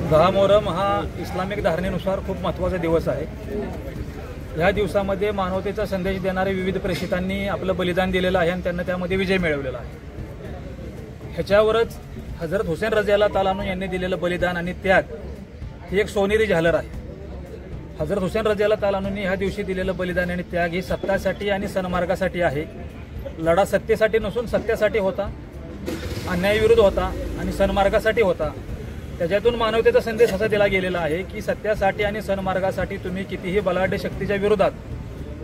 10 मोहरम हा इस्लामिक धारणेनुसार खूप महत्त्वाचा दिवस आहे। या दिवसामध्ये मानवतेचा संदेश देणारे विविध प्रेषितांनी आपलं बलिदान दिलेलं आहे आणि त्यांना त्यामध्ये विजय मिळवलेला आहे। ह्याच्यावरच हजरत हुसेन रझियल्लाहु ताला अन्हु यांनी दिलेलं बलिदान आणि त्याग ही एक सोनेरी झालर आहे। हजरत हुसेन रझियल्लाहु ताला अन्हुंनी ह्या दिवशी दिलेलं बलिदान आणि त्याग ही सत्यासाठी आणि सन्मार्गासाठी आहे। लढा सत्तेसाठी नसून सत्यासाठी होता, अन्यायाविरुद्ध होता आणि सन्मार्गासाठी होता। त्याच्यातून मानवतेचा संदेश असा दिला गेलेला आहे की सत्यासाठी आणि सन्मार्गासाठी तुम्ही कितीही बलाढ्य शक्तीच्या विरोधात,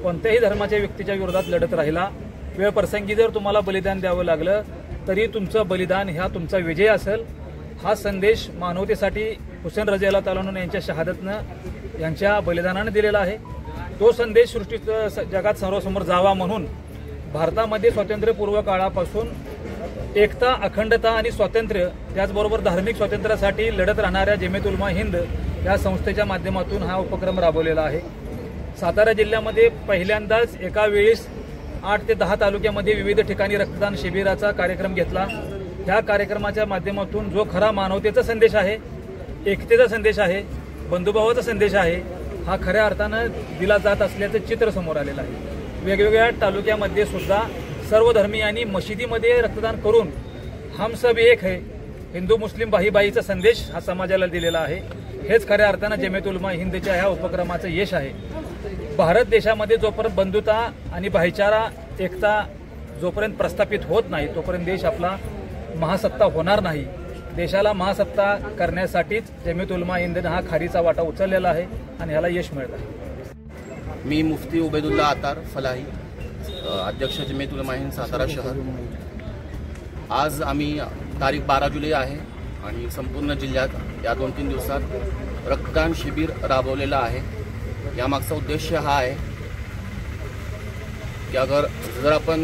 कोणत्याही धर्माच्या व्यक्तीच्या विरोधात लढत राहिला, वेळ प्रसंगी जर तुम्हाला बलिदान द्यावं लागलं तरी तुमचं बलिदान ह्या तुमचा विजय असेल। हा संदेश मानवतेसाठी हुसेन रझियल्लाहु ताला अन्हु यांच्या शहादतनं, यांच्या बलिदानाने दिलेला आहे। तो संदेश सृष्टीत जगात सर्वसमोर जावा म्हणून भारतामध्ये स्वातंत्र्यपूर्व काळापासून एकता, अखंडता आणि स्वातंत्र्य, त्याचबरोबर धार्मिक स्वातंत्र्यासाठी लढत राहणाऱ्या जमियत उलमा हिंद या संस्थेच्या माध्यमातून हा उपक्रम राबवलेला आहे। सातारा जिल्ह्यामध्ये पहिल्यांदाच एका वेळेस 8 ते 10 तालुक्यामध्ये विविध ठिकाणी रक्तदान शिबिराचा कार्यक्रम घेतला। ह्या कार्यक्रमाच्या माध्यमातून जो खरा मानवतेचा संदेश आहे, एकतेचा संदेश आहे, बंधुभावाचा संदेश आहे, हा खऱ्या अर्थानं दिला जात असल्याचं चित्र समोर आलेलं आहे। वेगवेगळ्या तालुक्यामध्ये सुद्धा सर्व धर्मीयांनी मशिदीमध्ये रक्तदान करून हम सब एक है, हिंदू मुस्लिम भाईभाईचा संदेश हा समाजाला दिलेला आहे। हेच खऱ्या अर्थानं जमियत उलमा हिंदच्या ह्या उपक्रमाचं यश आहे। भारत देशामध्ये जोपर्यंत बंधुता आणि भाईचारा, एकता जोपर्यंत प्रस्थापित होत नाही तोपर्यंत देश आपला महासत्ता होणार नाही। देशाला महासत्ता करण्यासाठीच जमियत उलमा हिंदने हा खारीचा वाटा उचललेला आहे आणि ह्याला यश मिळत आहे। मी मुफ्ती उबैदुल्ला आतार फलाही, अध्यक्ष जमियत उलमा हिंद सातारा शहर। आज आम्ही तारीख 12 जुलै आहे आणि संपूर्ण जिल्ह्यात या 2-3 दिवसात रक्तदान शिबिर राबवलेलं आहे। यामागचा उद्देश हा आहे की जर आपण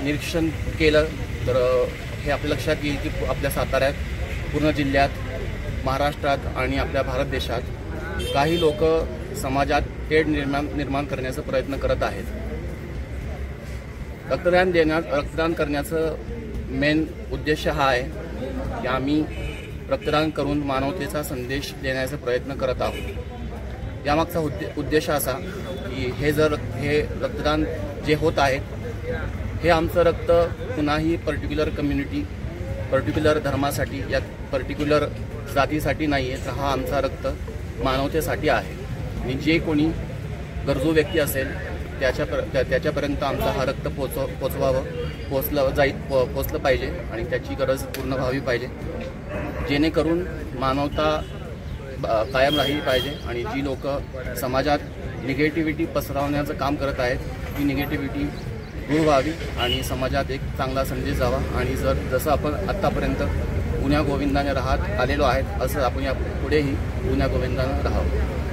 निरीक्षण केलं तर हे आपल्या लक्षात येईल की आपल्या साताऱ्यात, पूर्ण जिल्ह्यात, महाराष्ट्रात आणि आपल्या भारत देशात काही लोक समाजात तेढ निर्माण करण्याचा प्रयत्न करत आहेत। रक्तदान करण्याचं मेन उद्देश हा आहे की आम्ही रक्तदान करून मानवतेचा संदेश देण्याचा प्रयत्न करत आहोत। यामागचा उद्देश असा की हे रक्तदान जे होत आहेत हे आमचं रक्त कुणाही पर्टिक्युलर कम्युनिटी, पर्टिक्युलर धर्मासाठी या पर्टिक्युलर जातीसाठी नाही आहे, तर हा आमचा रक्त मानवतेसाठी आहे। आणि जे कोणी गरजू व्यक्ती असेल त्याच्यापर्यंत आमचा हा रक्त पोचलं पाहिजे आणि त्याची गरज पूर्ण व्हावी पाहिजे, जेणेकरून मानवता कायम राहिली पाहिजे। आणि जी लोक समाजात निगेटिव्हिटी पसरवण्याचं काम करत आहेत ती निगेटिव्हिटी दूर व्हावी आणि समाजात एक चांगला संदेश जावा। आणि जसं आपण आत्तापर्यंत गुण्या गोविंदाने राहत आलेलो आहेत असं आपण या पुढेही गुण्या गोविंदाने राहावं।